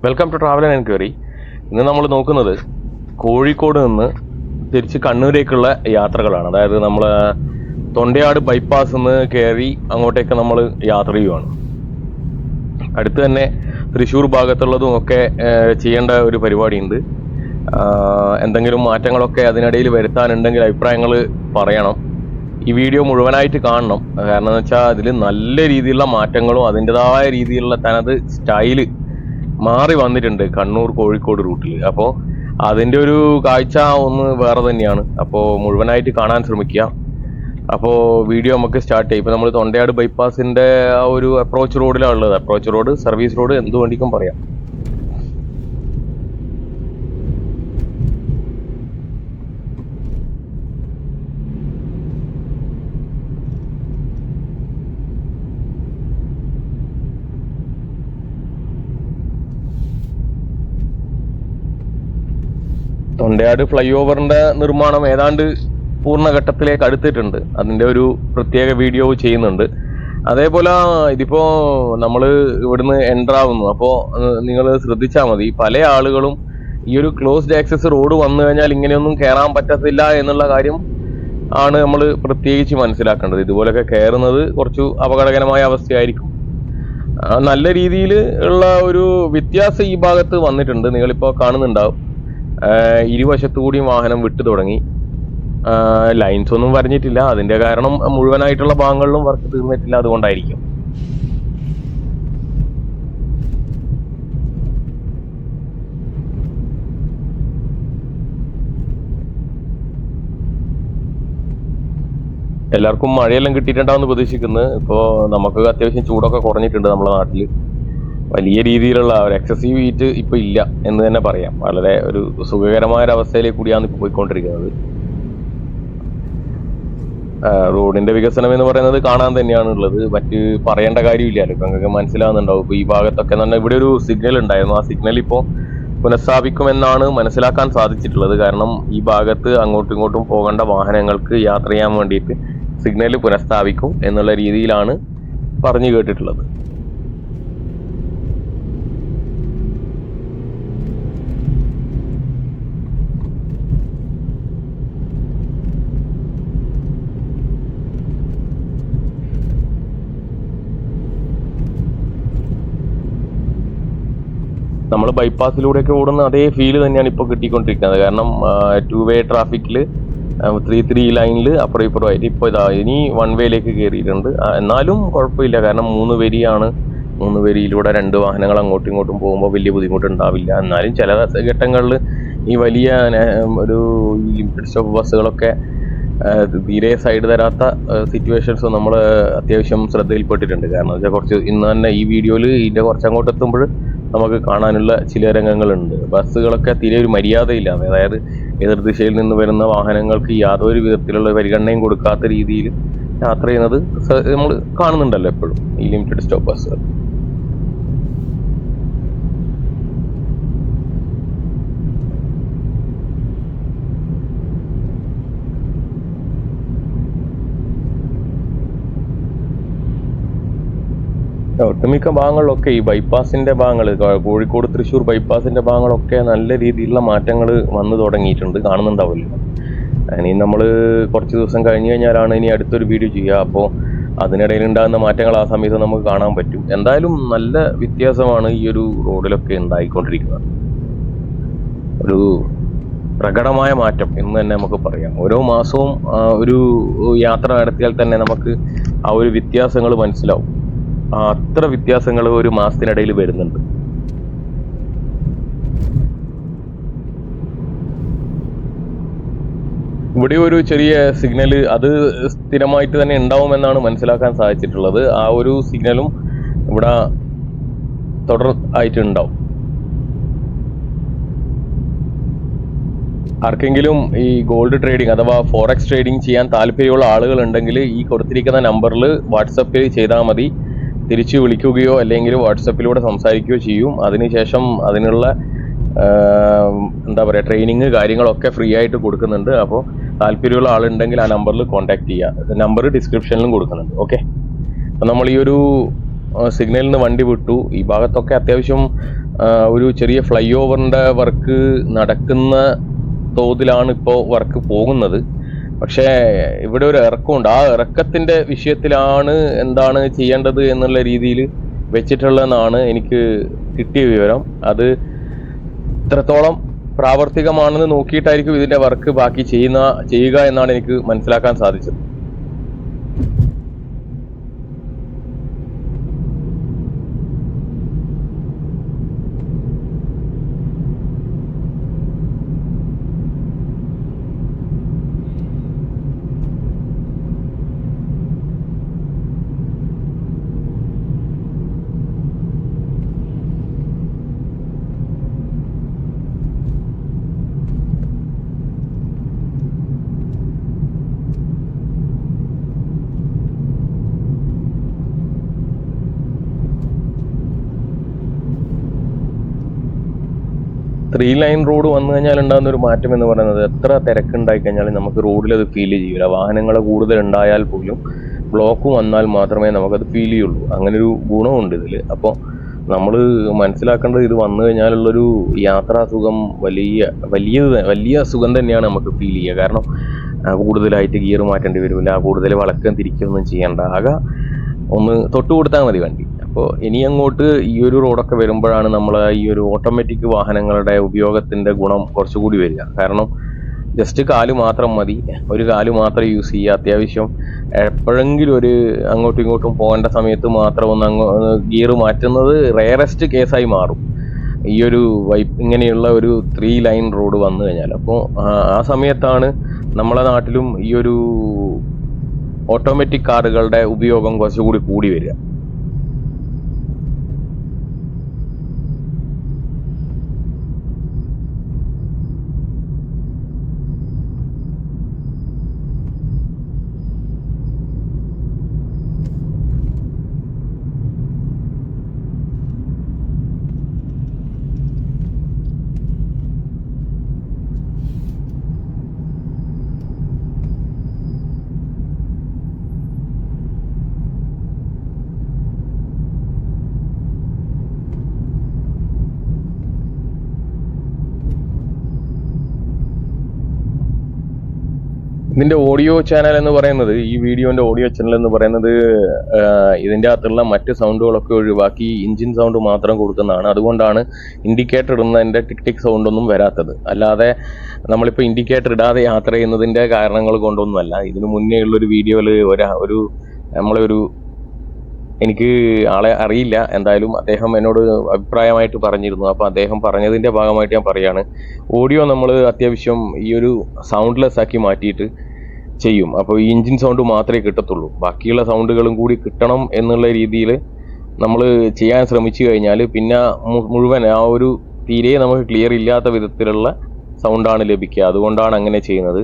Welcome to travel and enquiry. ഇന്ന് നമ്മൾ നോക്കുന്നത് കോഴിക്കോട് നിന്ന് തിരിച്ച് കണ്ണൂരേക്കുള്ള യാത്രകളാണ്. അതായത് നമ്മൾ തൊണ്ടയാട് ബൈപ്പാസ് നിന്ന് കയറി അങ്ങോട്ടേക്ക് നമ്മൾ യാത്ര ചെയ്യുവാണ്. അടുത്ത് തന്നെ തൃശ്ശൂർ ഭാഗത്തുള്ളതും ഒക്കെ ചെയ്യേണ്ട ഒരു പരിപാടിയുണ്ട്. എന്തെങ്കിലും മാറ്റങ്ങളൊക്കെ അതിനിടയിൽ വരുത്താനുണ്ടെങ്കിൽ അഭിപ്രായങ്ങൾ പറയണം. ഈ വീഡിയോ മുഴുവനായിട്ട് കാണണം. കാരണം എന്ന് വെച്ചാൽ അതിൽ നല്ല രീതിയിലുള്ള മാറ്റങ്ങളും അതിൻ്റെതായ രീതിയിലുള്ള തനത് സ്റ്റൈല് മാറി വന്നിട്ടുണ്ട് കണ്ണൂർ കോഴിക്കോട് റൂട്ടിൽ. അപ്പോൾ അതിൻ്റെ ഒരു കാഴ്ച ഒന്ന് വേറെ തന്നെയാണ്. അപ്പോൾ മുഴുവനായിട്ട് കാണാൻ ശ്രമിക്കുക. അപ്പോൾ വീഡിയോ നമുക്ക് സ്റ്റാർട്ട് ചെയ്യും. ഇപ്പോൾ നമ്മൾ തൊണ്ടയാട് ബൈപ്പാസിൻ്റെ ആ ഒരു അപ്രോച്ച് റോഡിലാണ് ഉള്ളത്. അപ്രോച്ച് റോഡ്, സർവീസ് റോഡ് എന്ത് വേണ്ടിക്കും പറയാം. തൊണ്ടയാട് ഫ്ലൈ ഓവറിന്റെ നിർമ്മാണം ഏതാണ്ട് പൂർണ്ണഘട്ടത്തിലേക്ക് അടുത്തിട്ടുണ്ട്. അതിന്റെ ഒരു പ്രത്യേക വീഡിയോ ചെയ്യുന്നുണ്ട്. അതേപോലെ ഇതിപ്പോ നമ്മൾ ഇവിടുന്ന് എൻ്റർ ആവുന്നു. അപ്പോൾ നിങ്ങൾ ശ്രദ്ധിച്ചാൽ മതി, പല ആളുകളും ഈ ഒരു ക്ലോസ്ഡ് ആക്സസ് റോഡ് വന്നു കഴിഞ്ഞാൽ ഇങ്ങനെയൊന്നും കയറാൻ പറ്റത്തില്ല എന്നുള്ള കാര്യം ആണ് നമ്മൾ പ്രത്യേകിച്ച് മനസ്സിലാക്കേണ്ടത്. ഇതുപോലൊക്കെ കയറുന്നത് കുറച്ച് അപകടകരമായ അവസ്ഥയായിരിക്കും. നല്ല രീതിയിൽ ഉള്ള ഒരു വ്യത്യാസം ഈ ഭാഗത്ത് വന്നിട്ടുണ്ട്. നിങ്ങളിപ്പോൾ കാണുന്നുണ്ടാവും, ഇരുവശത്തു കൂടിയും വാഹനം വിട്ടു തുടങ്ങി. ലൈൻസ് ഒന്നും വരഞ്ഞിട്ടില്ല. അതിന്റെ കാരണം മുഴുവനായിട്ടുള്ള ഭാഗങ്ങളിലും വർക്ക് തീർന്നിട്ടില്ല. അതുകൊണ്ടായിരിക്കും. എല്ലാവർക്കും മഴയെല്ലാം കിട്ടിയിട്ടുണ്ടാവുമെന്ന് പ്രതീക്ഷിക്കുന്നത്. ഇപ്പോൾ നമുക്ക് അത്യാവശ്യം ചൂടൊക്കെ കുറഞ്ഞിട്ടുണ്ട് നമ്മുടെ നാട്ടിൽ. വലിയ രീതിയിലുള്ള ഒരു എക്സസീവ് ഹീറ്റ് ഇപ്പൊ ഇല്ല എന്ന് തന്നെ പറയാം. വളരെ ഒരു സുഖകരമായ ഒരു അവസ്ഥയിലേക്ക് കൂടിയാണ് ഇപ്പോൾ പോയിക്കൊണ്ടിരിക്കുന്നത്. റോഡിന്റെ വികസനം എന്ന് പറയുന്നത് കാണാൻ തന്നെയാണ് ഉള്ളത്. മറ്റ് പറയേണ്ട കാര്യമില്ലല്ലോ. ഇപ്പൊ നിങ്ങൾക്ക് മനസ്സിലാവുന്നുണ്ടാവും. ഇപ്പൊ ഈ ഭാഗത്തൊക്കെ തന്നെ ഇവിടെ ഒരു സിഗ്നൽ ഉണ്ടായിരുന്നു. ആ സിഗ്നൽ ഇപ്പോൾ പുനഃസ്ഥാപിക്കുമെന്നാണ് മനസ്സിലാക്കാൻ സാധിച്ചിട്ടുള്ളത്. കാരണം ഈ ഭാഗത്ത് അങ്ങോട്ടും ഇങ്ങോട്ടും പോകേണ്ട വാഹനങ്ങൾക്ക് യാത്ര ചെയ്യാൻ വേണ്ടിയിട്ട് സിഗ്നൽ പുനഃസ്ഥാപിക്കും എന്നുള്ള രീതിയിലാണ് പറഞ്ഞു കേട്ടിട്ടുള്ളത്. നമ്മൾ ബൈപ്പാസിലൂടെയൊക്കെ ഓടുന്ന അതേ ഫീല് തന്നെയാണ് ഇപ്പോൾ കിട്ടിക്കൊണ്ടിരിക്കുന്നത്. കാരണം 2 വേ ട്രാഫിക്കിൽ 3 ലൈനിൽ അപ്പുറം ഇപ്പുറമായിട്ട് ഇപ്പോൾ ഇനി 1 വേയിലേക്ക് കയറിയിട്ടുണ്ട്. എന്നാലും കുഴപ്പമില്ല. കാരണം 3 വരിയാണ്. 3 വരിയിലൂടെ 2 വാഹനങ്ങൾ അങ്ങോട്ടും ഇങ്ങോട്ടും പോകുമ്പോൾ വലിയ ബുദ്ധിമുട്ടുണ്ടാവില്ല. എന്നാലും ചില ഘട്ടങ്ങളിൽ ഈ വലിയ ഒരു ലിമിറ്റഡ് സ്റ്റോപ്പ് ബസ്സുകളൊക്കെ തീരെ സൈഡ് തരാത്ത സിറ്റുവേഷൻസ് നമ്മൾ അത്യാവശ്യം ശ്രദ്ധയിൽപ്പെട്ടിട്ടുണ്ട്. കാരണം വെച്ചാൽ കുറച്ച് ഇന്ന് തന്നെ ഈ വീഡിയോയിൽ ഇതിൻ്റെ കുറച്ചങ്ങോട്ട് എത്തുമ്പോൾ നമുക്ക് കാണാനുള്ള ചില രംഗങ്ങളുണ്ട്. ബസ്സുകളൊക്കെ തീരെ ഒരു മര്യാദയില്ലാതെ, അതായത് എതിർദിശയിൽ നിന്ന് വരുന്ന വാഹനങ്ങൾക്ക് യാതൊരു വിധത്തിലുള്ള പരിഗണനയും കൊടുക്കാത്ത രീതിയിൽ യാത്ര ചെയ്യുന്നത് നമ്മൾ കാണുന്നുണ്ടല്ലോ എപ്പോഴും ഈ ലിമിറ്റഡ് സ്റ്റോപ്പ് ബസ്സുകൾ. ഒട്ടുമിക്ക ഭാഗങ്ങളിലൊക്കെ ഈ ബൈപ്പാസിന്റെ ഭാഗങ്ങൾ, കോഴിക്കോട് തൃശ്ശൂർ ബൈപ്പാസിന്റെ ഭാഗങ്ങളൊക്കെ നല്ല രീതിയിലുള്ള മാറ്റങ്ങൾ വന്നു തുടങ്ങിയിട്ടുണ്ട്. കാണുന്നുണ്ടാവില്ല. ഇനി നമ്മൾ കുറച്ച് ദിവസം കഴിഞ്ഞ് കഴിഞ്ഞാലാണ് ഇനി അടുത്തൊരു വീഡിയോ ചെയ്യുക. അപ്പോൾ അതിനിടയിൽ ഉണ്ടാകുന്ന മാറ്റങ്ങൾ ആ സമയത്ത് നമുക്ക് കാണാൻ പറ്റും. എന്തായാലും നല്ല വ്യത്യാസമാണ് ഈ ഒരു റോഡിലൊക്കെ ഉണ്ടായിക്കൊണ്ടിരിക്കുന്നത്. ഒരു പ്രകടമായ മാറ്റം എന്ന് തന്നെ നമുക്ക് പറയാം. ഓരോ മാസവും ഒരു യാത്ര നടത്തിയാൽ തന്നെ നമുക്ക് ആ ഒരു വ്യത്യാസങ്ങൾ മനസ്സിലാവും. അത്ര വ്യത്യാസങ്ങൾ ഒരു മാസത്തിനിടയിൽ വരുന്നുണ്ട്. ഇവിടെ ഒരു ചെറിയ സിഗ്നൽ അത് സ്ഥിരമായിട്ട് തന്നെ ഉണ്ടാവുമെന്നാണ് മനസ്സിലാക്കാൻ സാധിച്ചിട്ടുള്ളത്. ആ ഒരു സിഗ്നലും ഇവിടെ തുടർ ആയിട്ടുണ്ടാവും. ആർക്കെങ്കിലും ഈ ഗോൾഡ് ട്രേഡിംഗ് അഥവാ ഫോറക്സ് ട്രേഡിംഗ് ചെയ്യാൻ താല്പര്യമുള്ള ആളുകൾ ഉണ്ടെങ്കിൽ ഈ കൊടുത്തിരിക്കുന്ന നമ്പറിൽ വാട്സപ്പിൽ ചെയ്താൽ മതി. തിരിച്ച് വിളിക്കുകയോ അല്ലെങ്കിൽ വാട്സപ്പിലൂടെ സംസാരിക്കുകയോ ചെയ്യും. അതിനുശേഷം അതിനുള്ള എന്താ പറയുക, ട്രെയിനിങ് കാര്യങ്ങളൊക്കെ ഫ്രീ ആയിട്ട് കൊടുക്കുന്നുണ്ട്. അപ്പോൾ താല്പര്യമുള്ള ആളുണ്ടെങ്കിൽ ആ നമ്പറിൽ കോൺടാക്ട് ചെയ്യുക. നമ്പർ ഡിസ്ക്രിപ്ഷനിലും കൊടുക്കുന്നുണ്ട്. ഓക്കെ, അപ്പം നമ്മൾ ഈ ഒരു സിഗ്നലിൽ നിന്ന് വണ്ടി വിട്ടു. ഈ ഭാഗത്തൊക്കെ അത്യാവശ്യം ഒരു ചെറിയ ഫ്ലൈ ഓവറിൻ്റെ വർക്ക് നടക്കുന്ന തോതിലാണ് ഇപ്പോൾ വർക്ക് പോകുന്നത്. പക്ഷേ ഇവിടെ ഒരു ഇറക്കമുണ്ട്. ആ ഇറക്കത്തിൻ്റെ വിഷയത്തിലാണ് എന്താണ് ചെയ്യേണ്ടത് എന്നുള്ള രീതിയിൽ വെച്ചിട്ടുള്ളതെന്നാണ് എനിക്ക് കിട്ടിയ വിവരം. അത് ഇത്രത്തോളം പ്രാവർത്തികമാണെന്ന് നോക്കിയിട്ടായിരിക്കും ഇതിൻ്റെ വർക്ക് ബാക്കി ചെയ്യുക എന്നാണ് എനിക്ക് മനസ്സിലാക്കാൻ സാധിച്ചത്. ത്രീ ലൈൻ റോഡ് വന്നു കഴിഞ്ഞാൽ ഉണ്ടാകുന്ന ഒരു മാറ്റം എന്ന് പറയുന്നത്, എത്ര തിരക്കുണ്ടായി കഴിഞ്ഞാൽ നമുക്ക് റോഡിൽ അത് ഫീൽ ചെയ്യില്ല. വാഹനങ്ങൾ കൂടുതൽ ഉണ്ടായാൽ പോലും ബ്ലോക്ക് വന്നാൽ മാത്രമേ നമുക്കത് ഫീൽ ചെയ്യുള്ളൂ. അങ്ങനൊരു ഗുണമുണ്ട് ഇതിൽ. അപ്പോൾ നമ്മൾ മനസ്സിലാക്കേണ്ടത്, ഇത് വന്നു കഴിഞ്ഞാലുള്ളൊരു യാത്രാസുഖം വലിയ സുഖം തന്നെയാണ് നമുക്ക് ഫീൽ ചെയ്യുക. കാരണം കൂടുതലായിട്ട് ഗിയർ മാറ്റേണ്ടി വരില്ല, കൂടുതൽ വളക്കം തിരിക്കുകയൊന്നും ചെയ്യേണ്ട. ആകെ ഒന്ന് തൊട്ട് കൊടുത്താൽ മതി വണ്ടി. അപ്പോൾ ഇനി അങ്ങോട്ട് ഈ ഒരു റോഡൊക്കെ വരുമ്പോഴാണ് നമ്മൾ ഈ ഒരു ഓട്ടോമാറ്റിക് വാഹനങ്ങളുടെ ഉപയോഗത്തിൻ്റെ ഗുണം കുറച്ചുകൂടി വരിക. കാരണം ജസ്റ്റ് കാല് മാത്രം മതി, ഒരു കാല് മാത്രം യൂസ് ചെയ്യുക. അത്യാവശ്യം എപ്പോഴെങ്കിലും ഒരു അങ്ങോട്ടും ഇങ്ങോട്ടും പോകേണ്ട സമയത്ത് മാത്രം ഒന്ന് ഗിയർ മാറ്റുന്നത് റെയറസ്റ്റ് കേസായി മാറും ഈ ഒരു ഇങ്ങനെയുള്ള ഒരു 3 ലൈൻ റോഡ് വന്നു കഴിഞ്ഞാൽ. അപ്പോൾ ആ സമയത്താണ് നമ്മളെ നാട്ടിലും ഈ ഒരു ഓട്ടോമാറ്റിക് കാറുകളുടെ ഉപയോഗം കുറച്ചുകൂടി കൂടി വരിക. ഇതിന്റെ ഓഡിയോ ചാനൽ എന്ന് പറയുന്നത്, ഈ വീഡിയോന്റെ ഓഡിയോ ചാനൽ എന്ന് പറയുന്നത്, ഇതിൻ്റെ അകത്തുള്ള മറ്റ് സൗണ്ടുകളൊക്കെ ഒഴിവാക്കി എഞ്ചിൻ സൗണ്ട് മാത്രം കൊടുക്കുന്നതാണ്. അതുകൊണ്ടാണ് ഇൻഡിക്കേറ്റർ ഇടുന്നതിൻ്റെ ടിക് ടിക് സൗണ്ട് ഒന്നും വരാത്തത്. അല്ലാതെ നമ്മളിപ്പോൾ ഇൻഡിക്കേറ്റർ ഇടാതെ യാത്ര ചെയ്യുന്നതിൻ്റെ കാരണങ്ങൾ കൊണ്ടൊന്നുമല്ല. ഇതിനു മുന്നേ ഉള്ളൊരു വീഡിയോയിൽ നമ്മളൊരു എനിക്ക് ആളെ അറിയില്ല, എന്തായാലും അദ്ദേഹം എന്നോട് അഭിപ്രായമായിട്ട് പറഞ്ഞിരുന്നു. അപ്പോൾ അദ്ദേഹം പറഞ്ഞതിൻ്റെ ഭാഗമായിട്ട് ഞാൻ പറയുകയാണ്, ഓഡിയോ നമ്മൾ അത്യാവശ്യം ഈ ഒരു സൗണ്ട്ലെസ് ആക്കി മാറ്റിയിട്ട് ചെയ്യും. അപ്പോൾ ഈ എഞ്ചിൻ സൗണ്ട് മാത്രമേ കിട്ടത്തുള്ളൂ. ബാക്കിയുള്ള സൗണ്ടുകളും കൂടി കിട്ടണം എന്നുള്ള രീതിയിൽ നമ്മൾ ചെയ്യാൻ ശ്രമിച്ചു കഴിഞ്ഞാൽ പിന്നെ മുഴുവൻ ആ ഒരു തീരെ നമുക്ക് ക്ലിയർ ഇല്ലാത്ത വിധത്തിലുള്ള സൗണ്ടാണ് ലഭിക്കുക. അതുകൊണ്ടാണ് അങ്ങനെ ചെയ്യുന്നത്.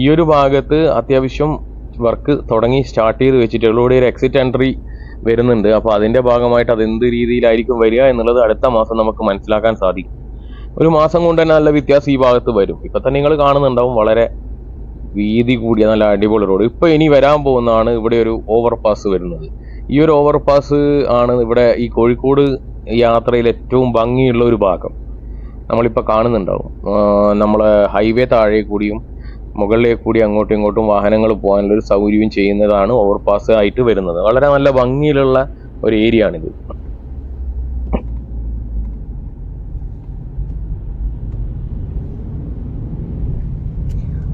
ഈ ഒരു ഭാഗത്ത് അത്യാവശ്യം വർക്ക് സ്റ്റാർട്ട് ചെയ്ത് വെച്ചിട്ടുള്ള ഒരു എക്സിറ്റ് എൻട്രി വരുന്നുണ്ട്. അപ്പോൾ അതിൻ്റെ ഭാഗമായിട്ട് അതെന്ത് രീതിയിലായിരിക്കും വരിക എന്നുള്ളത് അടുത്ത മാസം നമുക്ക് മനസ്സിലാക്കാൻ സാധിക്കും. ഒരു മാസം കൊണ്ട് തന്നെ നല്ല വ്യത്യാസം ഈ ഭാഗത്ത് വരും. ഇപ്പം തന്നെ നിങ്ങൾ കാണുന്നുണ്ടാവും, വളരെ വീതി കൂടിയ നല്ല അടിപൊളി റോഡ്. ഇപ്പോൾ ഇനി വരാൻ പോകുന്നതാണ് ഇവിടെ ഒരു ഓവർപാസ് വരുന്നത്. ഈ ഒരു ഓവർപാസ് ആണ് ഇവിടെ ഈ കോഴിക്കോട് യാത്രയിൽ ഏറ്റവും ഭംഗിയുള്ള ഒരു ഭാഗം. നമ്മളിപ്പോൾ കാണുന്നുണ്ടാവും, നമ്മളെ ഹൈവേ താഴെ കൂടിയും മുകളിലേക്ക് കൂടി അങ്ങോട്ടും ഇങ്ങോട്ടും വാഹനങ്ങൾ പോകാനുള്ളൊരു സൗകര്യവും ചെയ്യുന്നതാണ് ഓവർപാസ് ആയിട്ട് വരുന്നത്. വളരെ നല്ല ഭംഗിയിലുള്ള ഒരു ഏരിയ ആണിത്.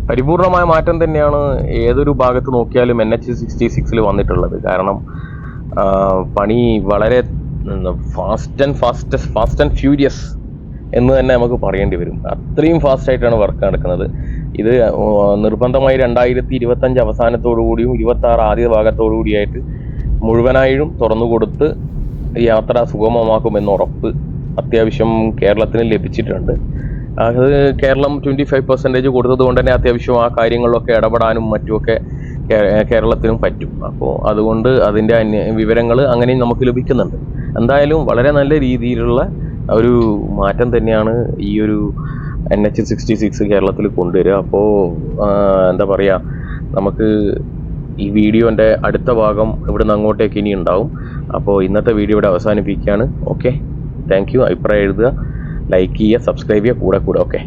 പരിപൂർണമായ മാറ്റം തന്നെയാണ് ഏതൊരു ഭാഗത്ത് നോക്കിയാലും NH-66 വന്നിട്ടുള്ളത്. കാരണം പണി വളരെ ഫാസ്റ്റ് ആൻഡ് ഫ്യൂരിയസ് എന്ന് തന്നെ നമുക്ക് പറയേണ്ടി വരും. അത്രയും ഫാസ്റ്റായിട്ടാണ് വർക്ക് നടക്കുന്നത്. ഇത് നിർബന്ധമായി 2025 അവസാനത്തോടു കൂടിയും 26 ആദ്യ ഭാഗത്തോടു കൂടിയായിട്ട് മുഴുവനായും തുറന്നു കൊടുത്ത് യാത്ര സുഗമമാക്കുമെന്ന് ഉറപ്പ് അത്യാവശ്യം കേരളത്തിന് ലഭിച്ചിട്ടുണ്ട്. അത് കേരളം 25% കൊടുത്തത് കൊണ്ട് തന്നെ അത്യാവശ്യം ആ കാര്യങ്ങളിലൊക്കെ ഇടപെടാനും മറ്റുമൊക്കെ കേരളത്തിനും പറ്റും. അപ്പോൾ അതുകൊണ്ട് അതിൻ്റെ വിവരങ്ങൾ അങ്ങനെയും നമുക്ക് ലഭിക്കുന്നുണ്ട്. എന്തായാലും വളരെ നല്ല രീതിയിലുള്ള ഒരു മാറ്റം തന്നെയാണ് ഈ ഒരു NH-66 കേരളത്തിൽ കൊണ്ടുവരിക. അപ്പോൾ എന്താ പറയുക, നമുക്ക് ഈ വീഡിയോൻ്റെ അടുത്ത ഭാഗം ഇവിടുന്ന് അങ്ങോട്ടേക്ക് ഇനി ഉണ്ടാവും. അപ്പോൾ ഇന്നത്തെ വീഡിയോ ഇവിടെ അവസാനിപ്പിക്കുകയാണ്. Okay, thank you. അഭിപ്രായം എഴുതുക, ലൈക്ക് ചെയ്യുക, സബ്സ്ക്രൈബ് ചെയ്യുക, കൂടെ ഓക്കെ.